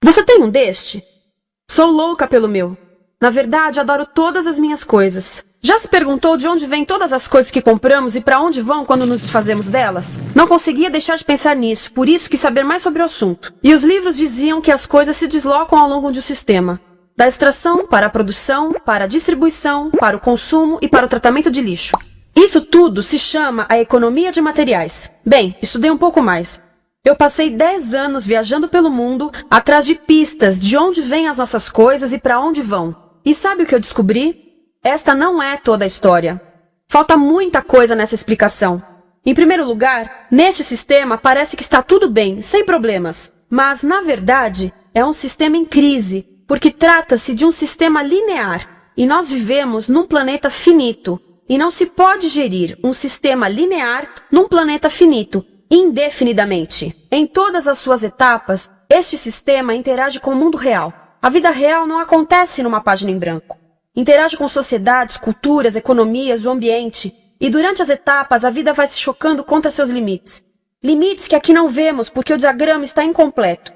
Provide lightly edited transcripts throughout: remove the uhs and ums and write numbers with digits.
Você tem um deste? Sou louca pelo meu. Na verdade, adoro todas as minhas coisas. Já se perguntou de onde vêm todas as coisas que compramos e para onde vão quando nos desfazemos delas? Não conseguia deixar de pensar nisso, por isso quis saber mais sobre o assunto. E os livros diziam que as coisas se deslocam ao longo de um sistema. Da extração, para a produção, para a distribuição, para o consumo e para o tratamento de lixo. Isso tudo se chama a economia de materiais. Bem, estudei um pouco mais. Eu passei 10 anos viajando pelo mundo, atrás de pistas de onde vêm as nossas coisas e para onde vão. E sabe o que eu descobri? Esta não é toda a história. Falta muita coisa nessa explicação. Em primeiro lugar, neste sistema parece que está tudo bem, sem problemas. Mas, na verdade, é um sistema em crise, porque trata-se de um sistema linear. E nós vivemos num planeta finito. E não se pode gerir um sistema linear num planeta finito, indefinidamente. Em todas as suas etapas, este sistema interage com o mundo real. A vida real não acontece numa página em branco. Interage com sociedades, culturas, economias, o ambiente. E durante as etapas, a vida vai se chocando contra seus limites. Limites que aqui não vemos porque o diagrama está incompleto.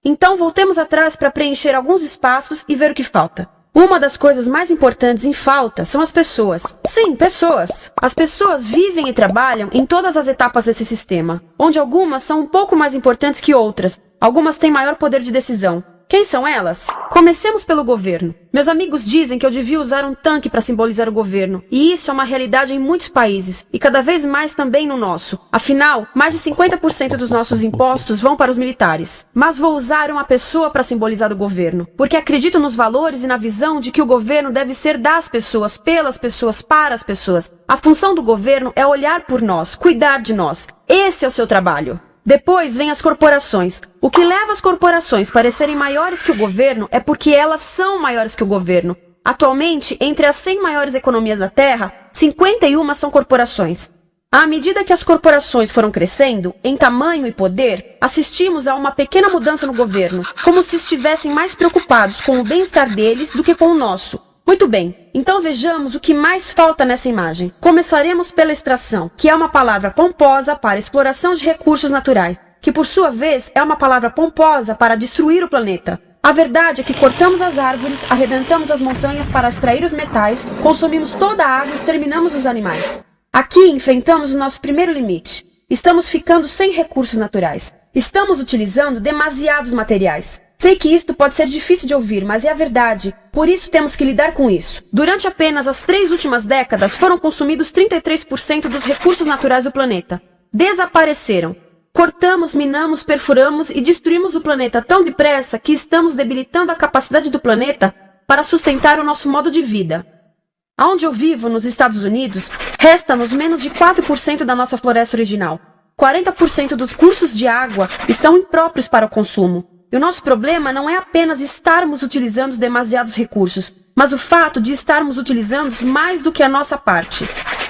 Então voltemos atrás para preencher alguns espaços e ver o que falta. Uma das coisas mais importantes em falta são as pessoas. Sim, pessoas. As pessoas vivem e trabalham em todas as etapas desse sistema, onde algumas são um pouco mais importantes que outras. Algumas têm maior poder de decisão. Quem são elas? Comecemos pelo governo. Meus amigos dizem que eu devia usar um tanque para simbolizar o governo. E isso é uma realidade em muitos países, e cada vez mais também no nosso. Afinal, mais de 50% dos nossos impostos vão para os militares. Mas vou usar uma pessoa para simbolizar o governo, porque acredito nos valores e na visão de que o governo deve ser das pessoas, pelas pessoas, para as pessoas. A função do governo é olhar por nós, cuidar de nós. Esse é o seu trabalho. Depois vem as corporações. O que leva as corporações a parecerem maiores que o governo é porque elas são maiores que o governo. Atualmente, entre as 100 maiores economias da Terra, 51 são corporações. À medida que as corporações foram crescendo, em tamanho e poder, assistimos a uma pequena mudança no governo, como se estivessem mais preocupados com o bem-estar deles do que com o nosso. Muito bem, então vejamos o que mais falta nessa imagem. Começaremos pela extração, que é uma palavra pomposa para exploração de recursos naturais, que por sua vez é uma palavra pomposa para destruir o planeta. A verdade é que cortamos as árvores, arrebentamos as montanhas para extrair os metais, consumimos toda a água e exterminamos os animais. Aqui enfrentamos o nosso primeiro limite. Estamos ficando sem recursos naturais. Estamos utilizando demasiados materiais. Sei que isto pode ser difícil de ouvir, mas é a verdade. Por isso temos que lidar com isso. Durante apenas as 3 últimas décadas, foram consumidos 33% dos recursos naturais do planeta. Desapareceram. Cortamos, minamos, perfuramos e destruímos o planeta tão depressa que estamos debilitando a capacidade do planeta para sustentar o nosso modo de vida. Onde eu vivo, nos Estados Unidos, resta-nos menos de 4% da nossa floresta original. 40% dos cursos de água estão impróprios para o consumo. E o nosso problema não é apenas estarmos utilizando demasiados recursos, mas o fato de estarmos utilizando mais do que a nossa parte.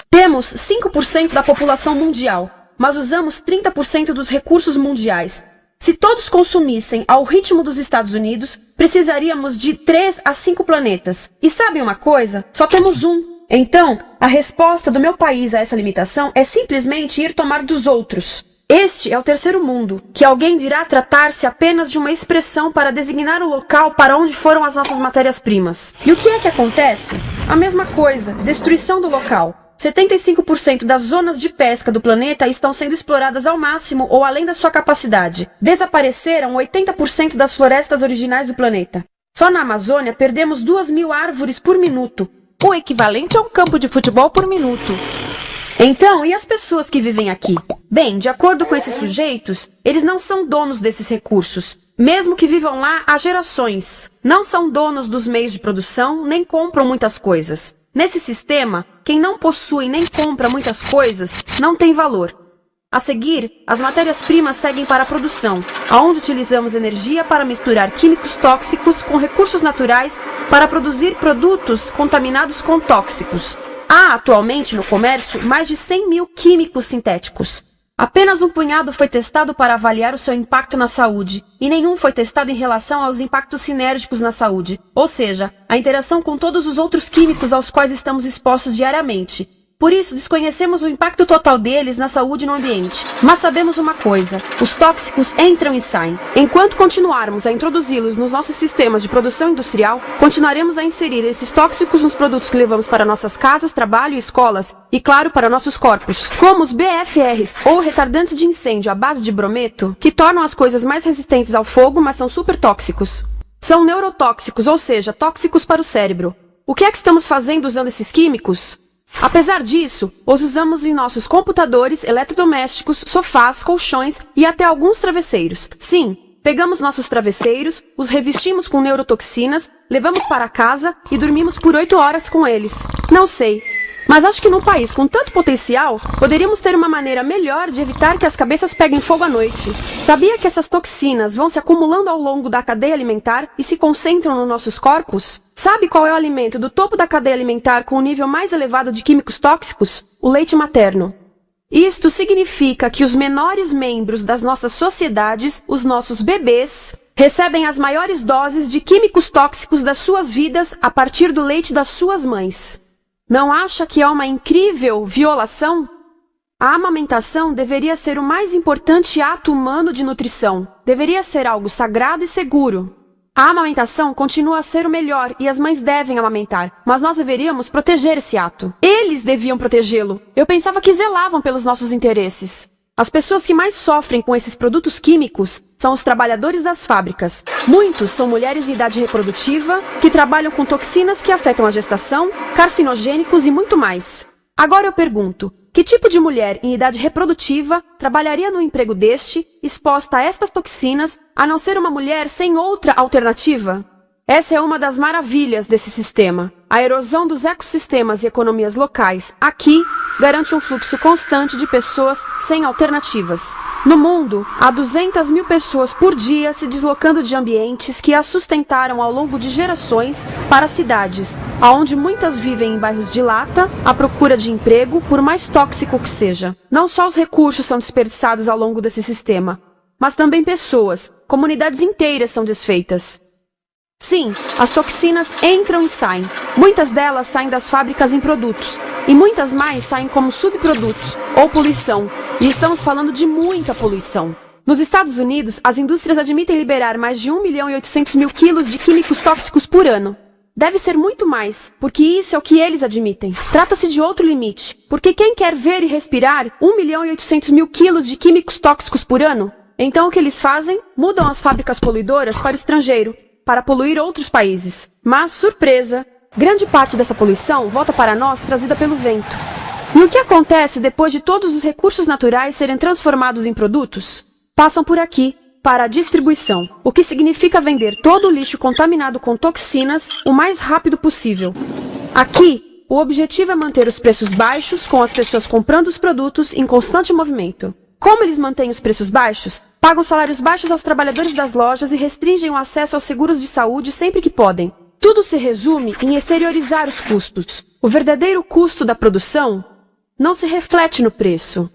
Temos 5% da população mundial, mas usamos 30% dos recursos mundiais. Se todos consumissem ao ritmo dos Estados Unidos, precisaríamos de 3 a 5 planetas. E sabem uma coisa? Só temos um. Então, a resposta do meu país a essa limitação é simplesmente ir tomar dos outros. Este é o terceiro mundo, que alguém dirá tratar-se apenas de uma expressão para designar o local para onde foram as nossas matérias-primas. E o que é que acontece? A mesma coisa, destruição do local. 75% das zonas de pesca do planeta estão sendo exploradas ao máximo ou além da sua capacidade. Desapareceram 80% das florestas originais do planeta. Só na Amazônia perdemos 2.000 árvores por minuto, o equivalente a um campo de futebol por minuto. Então, e as pessoas que vivem aqui? Bem, de acordo com esses sujeitos, eles não são donos desses recursos, mesmo que vivam lá há gerações. Não são donos dos meios de produção, nem compram muitas coisas. Nesse sistema, quem não possui nem compra muitas coisas não tem valor. A seguir, as matérias-primas seguem para a produção, onde utilizamos energia para misturar químicos tóxicos com recursos naturais para produzir produtos contaminados com tóxicos. Há atualmente no comércio mais de 100.000 químicos sintéticos. Apenas um punhado foi testado para avaliar o seu impacto na saúde, e nenhum foi testado em relação aos impactos sinérgicos na saúde, ou seja, a interação com todos os outros químicos aos quais estamos expostos diariamente. Por isso, desconhecemos o impacto total deles na saúde e no ambiente. Mas sabemos uma coisa: os tóxicos entram e saem. Enquanto continuarmos a introduzi-los nos nossos sistemas de produção industrial, continuaremos a inserir esses tóxicos nos produtos que levamos para nossas casas, trabalho e escolas, e claro, para nossos corpos. Como os BFRs, ou retardantes de incêndio à base de brometo, que tornam as coisas mais resistentes ao fogo, mas são super tóxicos. São neurotóxicos, ou seja, tóxicos para o cérebro. O que é que estamos fazendo usando esses químicos? Apesar disso, os usamos em nossos computadores, eletrodomésticos, sofás, colchões e até alguns travesseiros. Sim, pegamos nossos travesseiros, os revestimos com neurotoxinas, levamos para casa e dormimos por 8 horas com eles. Não sei, mas acho que num país com tanto potencial, poderíamos ter uma maneira melhor de evitar que as cabeças peguem fogo à noite. Sabia que essas toxinas vão se acumulando ao longo da cadeia alimentar e se concentram nos nossos corpos? Sabe qual é o alimento do topo da cadeia alimentar com o nível mais elevado de químicos tóxicos? O leite materno. Isto significa que os menores membros das nossas sociedades, os nossos bebês, recebem as maiores doses de químicos tóxicos das suas vidas a partir do leite das suas mães. Não acha que é uma incrível violação? A amamentação deveria ser o mais importante ato humano de nutrição. Deveria ser algo sagrado e seguro. A amamentação continua a ser o melhor e as mães devem amamentar, mas nós deveríamos proteger esse ato. Eles deviam protegê-lo. Eu pensava que zelavam pelos nossos interesses. As pessoas que mais sofrem com esses produtos químicos são os trabalhadores das fábricas. Muitos são mulheres em idade reprodutiva, que trabalham com toxinas que afetam a gestação, carcinogênicos e muito mais. Agora eu pergunto, que tipo de mulher em idade reprodutiva trabalharia no emprego deste, exposta a estas toxinas, a não ser uma mulher sem outra alternativa? Essa é uma das maravilhas desse sistema. A erosão dos ecossistemas e economias locais, aqui, garante um fluxo constante de pessoas sem alternativas. No mundo, há 200 mil pessoas por dia se deslocando de ambientes que as sustentaram ao longo de gerações para cidades, onde muitas vivem em bairros de lata, à procura de emprego, por mais tóxico que seja. Não só os recursos são desperdiçados ao longo desse sistema, mas também pessoas, comunidades inteiras são desfeitas. Sim, as toxinas entram e saem. Muitas delas saem das fábricas em produtos, e muitas mais saem como subprodutos, ou poluição. E estamos falando de muita poluição. Nos Estados Unidos, as indústrias admitem liberar mais de 1.800.000 quilos de químicos tóxicos por ano. Deve ser muito mais, porque isso é o que eles admitem. Trata-se de outro limite, porque quem quer ver e respirar 1.800.000 quilos de químicos tóxicos por ano? Então o que eles fazem? Mudam as fábricas poluidoras para o estrangeiro, para poluir outros países. Mas, surpresa, grande parte dessa poluição volta para nós trazida pelo vento. E o que acontece depois de todos os recursos naturais serem transformados em produtos? Passam por aqui, para a distribuição, o que significa vender todo o lixo contaminado com toxinas o mais rápido possível. Aqui, o objetivo é manter os preços baixos, com as pessoas comprando os produtos em constante movimento. Como eles mantêm os preços baixos? Pagam salários baixos aos trabalhadores das lojas e restringem o acesso aos seguros de saúde sempre que podem. Tudo se resume em exteriorizar os custos. O verdadeiro custo da produção não se reflete no preço.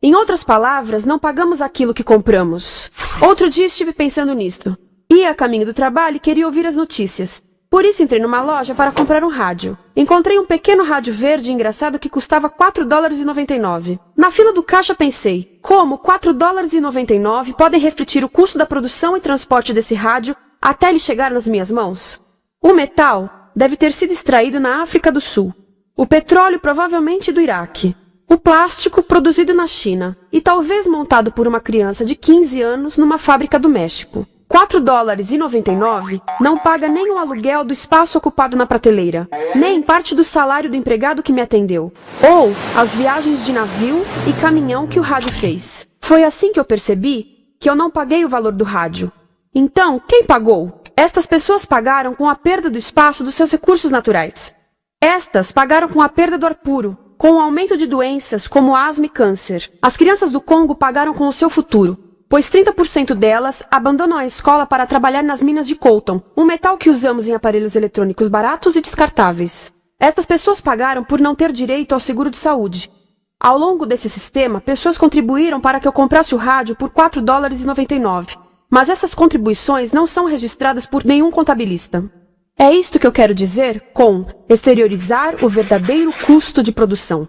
Em outras palavras, não pagamos aquilo que compramos. Outro dia estive pensando nisto. Ia a caminho do trabalho e queria ouvir as notícias. Por isso entrei numa loja para comprar um rádio. Encontrei um pequeno rádio verde engraçado que custava $4,99. Na fila do caixa pensei, como $4,99 podem refletir o custo da produção e transporte desse rádio até ele chegar nas minhas mãos? O metal deve ter sido extraído na África do Sul. O petróleo provavelmente do Iraque. O plástico produzido na China e talvez montado por uma criança de 15 anos numa fábrica do México. $4,99 não paga nem o aluguel do espaço ocupado na prateleira, nem parte do salário do empregado que me atendeu, ou as viagens de navio e caminhão que o rádio fez. Foi assim que eu percebi que eu não paguei o valor do rádio. Então, quem pagou? Estas pessoas pagaram com a perda do espaço dos seus recursos naturais. Estas pagaram com a perda do ar puro, com o aumento de doenças como asma e câncer. As crianças do Congo pagaram com o seu futuro, pois 30% delas abandonam a escola para trabalhar nas minas de coltan, um metal que usamos em aparelhos eletrônicos baratos e descartáveis. Estas pessoas pagaram por não ter direito ao seguro de saúde. Ao longo desse sistema, pessoas contribuíram para que eu comprasse o rádio por $4,99, mas essas contribuições não são registradas por nenhum contabilista. É isto que eu quero dizer com exteriorizar o verdadeiro custo de produção.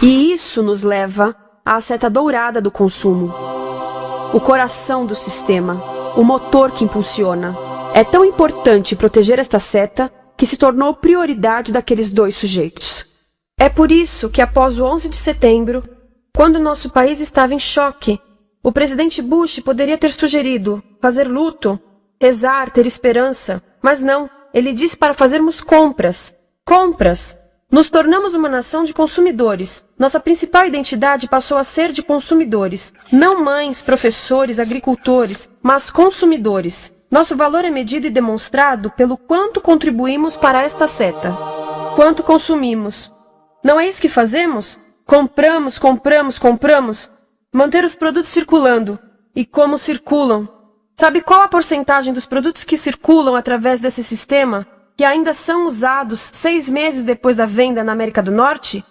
E isso nos leva à seta dourada do consumo. O coração do sistema, o motor que impulsiona. É tão importante proteger esta seta que se tornou prioridade daqueles dois sujeitos. É por isso que após o 11 de setembro, quando nosso país estava em choque, o presidente Bush poderia ter sugerido fazer luto, rezar, ter esperança, mas não, ele disse para fazermos compras. Compras! Nos tornamos uma nação de consumidores. Nossa principal identidade passou a ser de consumidores. Não mães, professores, agricultores, mas consumidores. Nosso valor é medido e demonstrado pelo quanto contribuímos para esta seta. Quanto consumimos. Não é isso que fazemos? Compramos, compramos, compramos. Manter os produtos circulando. E como circulam? Sabe qual a porcentagem dos produtos que circulam através desse sistema que ainda são usados 6 meses depois da venda na América do Norte?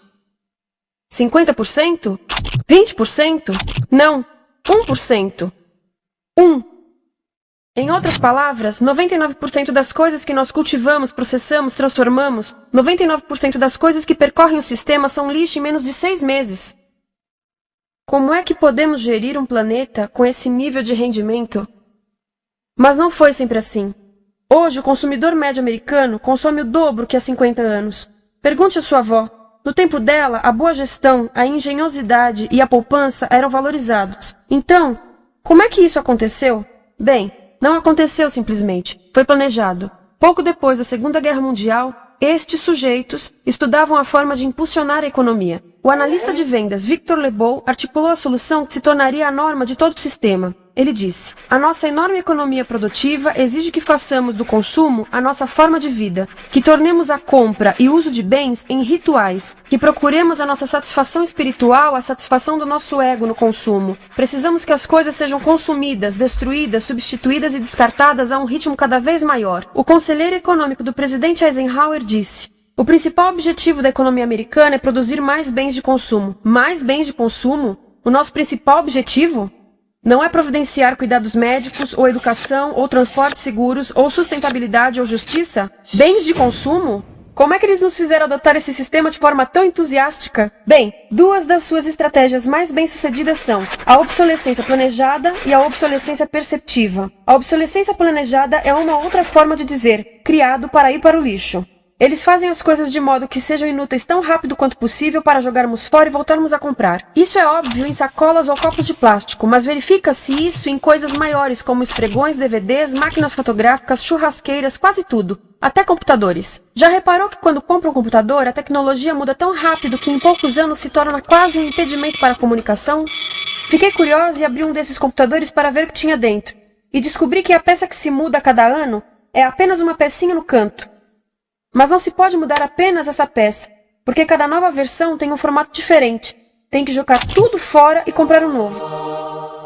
50%? 20%? Não, 1%. 1. Em outras palavras, 99% das coisas que nós cultivamos, processamos, transformamos, 99% das coisas que percorrem o sistema são lixo em menos de 6 meses. Como é que podemos gerir um planeta com esse nível de rendimento? Mas não foi sempre assim. Hoje, o consumidor médio americano consome o dobro que há 50 anos. Pergunte à sua avó. No tempo dela, a boa gestão, a engenhosidade e a poupança eram valorizados. Então, como é que isso aconteceu? Bem, não aconteceu simplesmente. Foi planejado. Pouco depois da Segunda Guerra Mundial, estes sujeitos estudavam a forma de impulsionar a economia. O analista de vendas Victor Lebow articulou a solução que se tornaria a norma de todo o sistema. Ele disse: a nossa enorme economia produtiva exige que façamos do consumo a nossa forma de vida, que tornemos a compra e uso de bens em rituais, que procuremos a nossa satisfação espiritual, a satisfação do nosso ego no consumo. Precisamos que as coisas sejam consumidas, destruídas, substituídas e descartadas a um ritmo cada vez maior. O conselheiro econômico do presidente Eisenhower disse: o principal objetivo da economia americana é produzir mais bens de consumo. Mais bens de consumo? O nosso principal objetivo? Não é providenciar cuidados médicos, ou educação, ou transportes seguros, ou sustentabilidade, ou justiça? Bens de consumo? Como é que eles nos fizeram adotar esse sistema de forma tão entusiástica? Bem, 2 das suas estratégias mais bem-sucedidas são a obsolescência planejada e a obsolescência perceptiva. A obsolescência planejada é uma outra forma de dizer criado para ir para o lixo. Eles fazem as coisas de modo que sejam inúteis tão rápido quanto possível para jogarmos fora e voltarmos a comprar. Isso é óbvio em sacolas ou copos de plástico, mas verifica-se isso em coisas maiores como esfregões, DVDs, máquinas fotográficas, churrasqueiras, quase tudo. Até computadores. Já reparou que quando compra um computador, a tecnologia muda tão rápido que em poucos anos se torna quase um impedimento para a comunicação? Fiquei curiosa e abri um desses computadores para ver o que tinha dentro. E descobri que a peça que se muda a cada ano é apenas uma pecinha no canto. Mas não se pode mudar apenas essa peça, porque cada nova versão tem um formato diferente. Tem que jogar tudo fora e comprar um novo.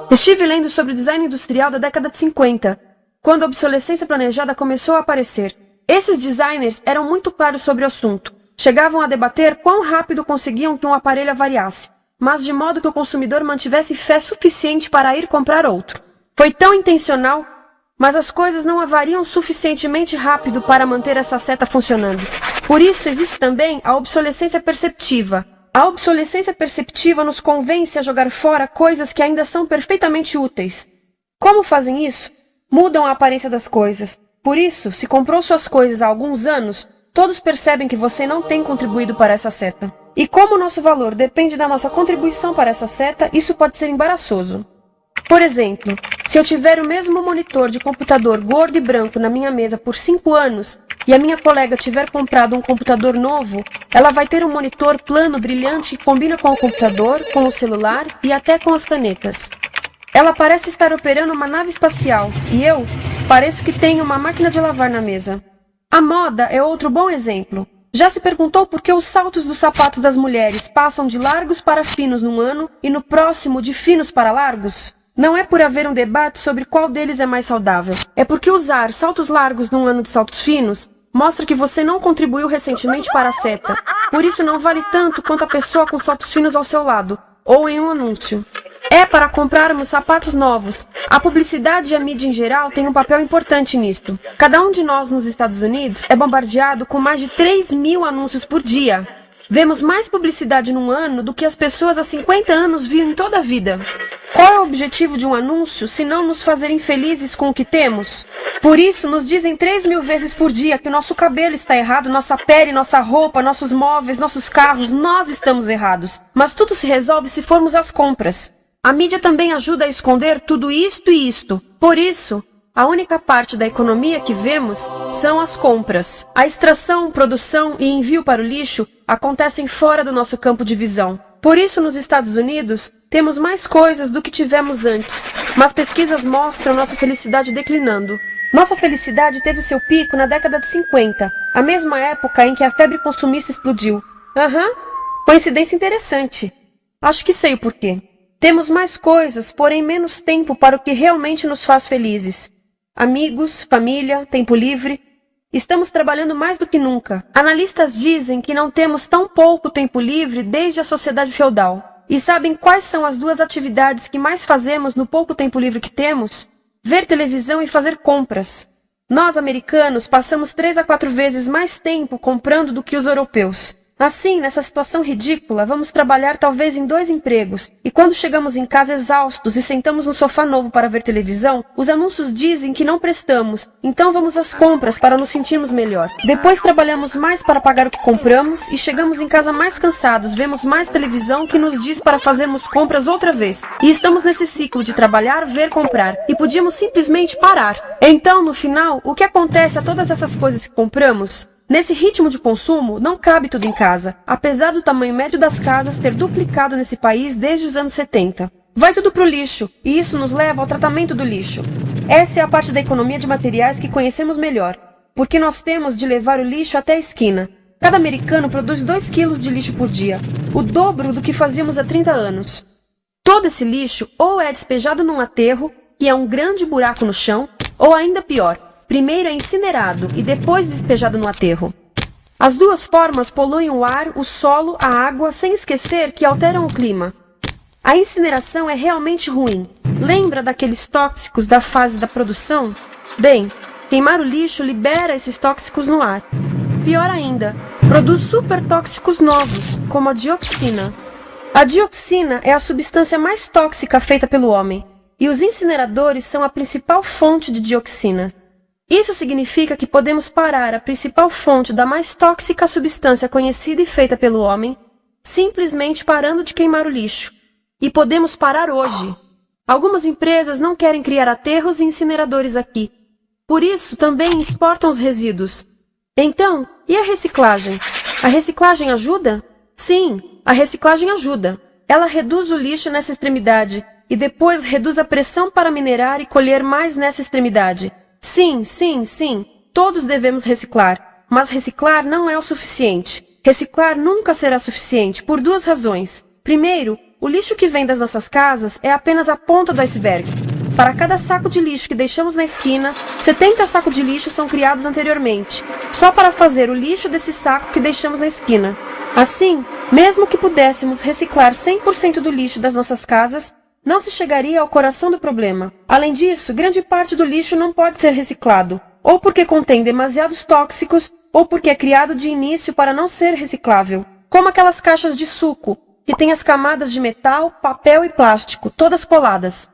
Estive lendo sobre o design industrial da década de 50, quando a obsolescência planejada começou a aparecer. Esses designers eram muito claros sobre o assunto. Chegavam a debater quão rápido conseguiam que um aparelho avariasse, mas de modo que o consumidor mantivesse fé suficiente para ir comprar outro. Foi tão intencional, mas as coisas não avariam suficientemente rápido para manter essa seta funcionando. Por isso existe também a obsolescência perceptiva. A obsolescência perceptiva nos convence a jogar fora coisas que ainda são perfeitamente úteis. Como fazem isso? Mudam a aparência das coisas. Por isso, se comprou suas coisas há alguns anos, todos percebem que você não tem contribuído para essa seta. E como o nosso valor depende da nossa contribuição para essa seta, isso pode ser embaraçoso. Por exemplo, se eu tiver o mesmo monitor de computador gordo e branco na minha mesa por 5 anos e a minha colega tiver comprado um computador novo, ela vai ter um monitor plano brilhante que combina com o computador, com o celular e até com as canetas. Ela parece estar operando uma nave espacial e eu pareço que tenho uma máquina de lavar na mesa. A moda é outro bom exemplo. Já se perguntou por que os saltos dos sapatos das mulheres passam de largos para finos num ano e no próximo de finos para largos? Não é por haver um debate sobre qual deles é mais saudável. É porque usar saltos largos num ano de saltos finos mostra que você não contribuiu recentemente para a seta. Por isso não vale tanto quanto a pessoa com saltos finos ao seu lado, ou em um anúncio. É para comprarmos sapatos novos. A publicidade e a mídia em geral têm um papel importante nisto. Cada um de nós nos Estados Unidos é bombardeado com mais de 3.000 anúncios por dia. Vemos mais publicidade num ano do que as pessoas há 50 anos viam em toda a vida. Qual é o objetivo de um anúncio se não nos fazer infelizes com o que temos? Por isso, nos dizem 3.000 vezes por dia que o nosso cabelo está errado, nossa pele, nossa roupa, nossos móveis, nossos carros, nós estamos errados. Mas tudo se resolve se formos às compras. A mídia também ajuda a esconder tudo isto e isto. Por isso, a única parte da economia que vemos são as compras. A extração, produção e envio para o lixo acontecem fora do nosso campo de visão. Por isso, nos Estados Unidos, temos mais coisas do que tivemos antes. Mas pesquisas mostram nossa felicidade declinando. Nossa felicidade teve seu pico na década de 50, a mesma época em que a febre consumista explodiu. Coincidência interessante. Acho que sei o porquê. Temos mais coisas, porém menos tempo para o que realmente nos faz felizes. Amigos, família, tempo livre. Estamos trabalhando mais do que nunca. Analistas dizem que não temos tão pouco tempo livre desde a sociedade feudal. E sabem quais são as duas atividades que mais fazemos no pouco tempo livre que temos? Ver televisão e fazer compras. Nós, americanos, passamos 3 a 4 vezes mais tempo comprando do que os europeus. Assim, nessa situação ridícula, vamos trabalhar talvez em 2 empregos, e quando chegamos em casa exaustos e sentamos no sofá novo para ver televisão, os anúncios dizem que não prestamos, então vamos às compras para nos sentirmos melhor. Depois trabalhamos mais para pagar o que compramos, e chegamos em casa mais cansados, vemos mais televisão que nos diz para fazermos compras outra vez. E estamos nesse ciclo de trabalhar, ver, comprar, e podíamos simplesmente parar. Então, no final, o que acontece a todas essas coisas que compramos? Nesse ritmo de consumo, não cabe tudo em casa, apesar do tamanho médio das casas ter duplicado nesse país desde os anos 70. Vai tudo pro lixo, e isso nos leva ao tratamento do lixo. Essa é a parte da economia de materiais que conhecemos melhor, porque nós temos de levar o lixo até a esquina. Cada americano produz 2 quilos de lixo por dia, o dobro do que fazíamos há 30 anos. Todo esse lixo ou é despejado num aterro, que é um grande buraco no chão, ou ainda pior, primeiro é incinerado e depois despejado no aterro. As duas formas poluem o ar, o solo, a água, sem esquecer que alteram o clima. A incineração é realmente ruim. Lembra daqueles tóxicos da fase da produção? Bem, queimar o lixo libera esses tóxicos no ar. Pior ainda, produz supertóxicos novos, como a dioxina. A dioxina é a substância mais tóxica feita pelo homem, e os incineradores são a principal fonte de dioxina. Isso significa que podemos parar a principal fonte da mais tóxica substância conhecida e feita pelo homem, simplesmente parando de queimar o lixo. E podemos parar hoje. Algumas empresas não querem criar aterros e incineradores aqui. Por isso, também exportam os resíduos. Então, e a reciclagem? A reciclagem ajuda? Sim, a reciclagem ajuda. Ela reduz o lixo nessa extremidade e depois reduz a pressão para minerar e colher mais nessa extremidade. Sim, todos devemos reciclar, mas reciclar não é o suficiente. Reciclar nunca será suficiente por 2 razões. Primeiro, o lixo que vem das nossas casas é apenas a ponta do iceberg. Para cada saco de lixo que deixamos na esquina, 70 sacos de lixo são criados anteriormente, só para fazer o lixo desse saco que deixamos na esquina. Assim, mesmo que pudéssemos reciclar 100% do lixo das nossas casas, não se chegaria ao coração do problema. Além disso, grande parte do lixo não pode ser reciclado, ou porque contém demasiados tóxicos, ou porque é criado de início para não ser reciclável. Como aquelas caixas de suco, que têm as camadas de metal, papel e plástico, todas coladas.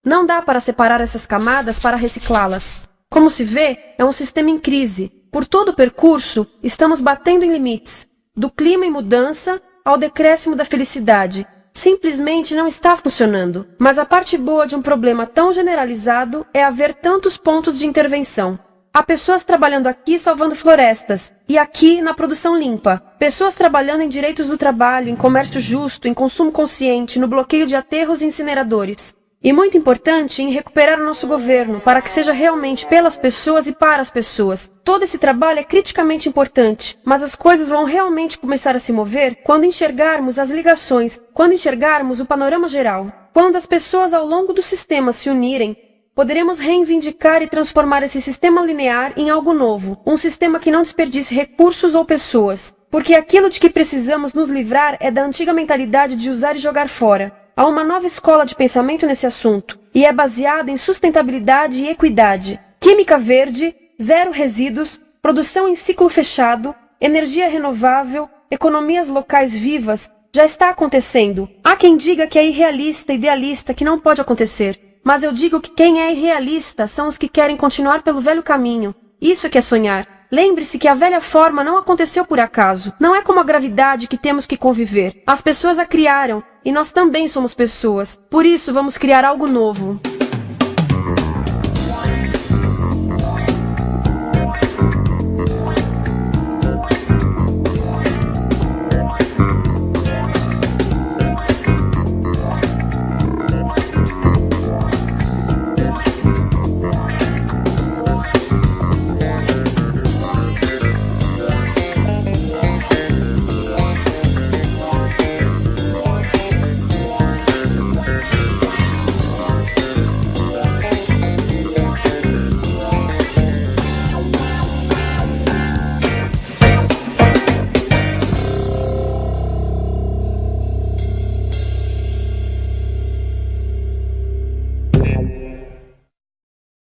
Não dá para separar essas camadas para reciclá-las. Como se vê, é um sistema em crise. Por todo o percurso, estamos batendo em limites, do clima em mudança ao decréscimo da felicidade. Simplesmente não está funcionando. Mas a parte boa de um problema tão generalizado é haver tantos pontos de intervenção. Há pessoas trabalhando aqui salvando florestas, e aqui na produção limpa. Pessoas trabalhando em direitos do trabalho, em comércio justo, em consumo consciente, no bloqueio de aterros e incineradores. E muito importante, em recuperar o nosso governo, para que seja realmente pelas pessoas e para as pessoas. Todo esse trabalho é criticamente importante, mas as coisas vão realmente começar a se mover quando enxergarmos as ligações, quando enxergarmos o panorama geral. Quando as pessoas ao longo do sistema se unirem, poderemos reivindicar e transformar esse sistema linear em algo novo, um sistema que não desperdice recursos ou pessoas, porque aquilo de que precisamos nos livrar é da antiga mentalidade de usar e jogar fora. Há uma nova escola de pensamento nesse assunto, e é baseada em sustentabilidade e equidade, química verde, zero resíduos, produção em ciclo fechado, energia renovável, economias locais vivas, já está acontecendo. Há quem diga que é irrealista, idealista, que não pode acontecer. Mas eu digo que quem é irrealista são os que querem continuar pelo velho caminho. Isso é que é sonhar. Lembre-se que a velha forma não aconteceu por acaso. Não é como a gravidade que temos que conviver. As pessoas a criaram, e nós também somos pessoas. Por isso vamos criar algo novo.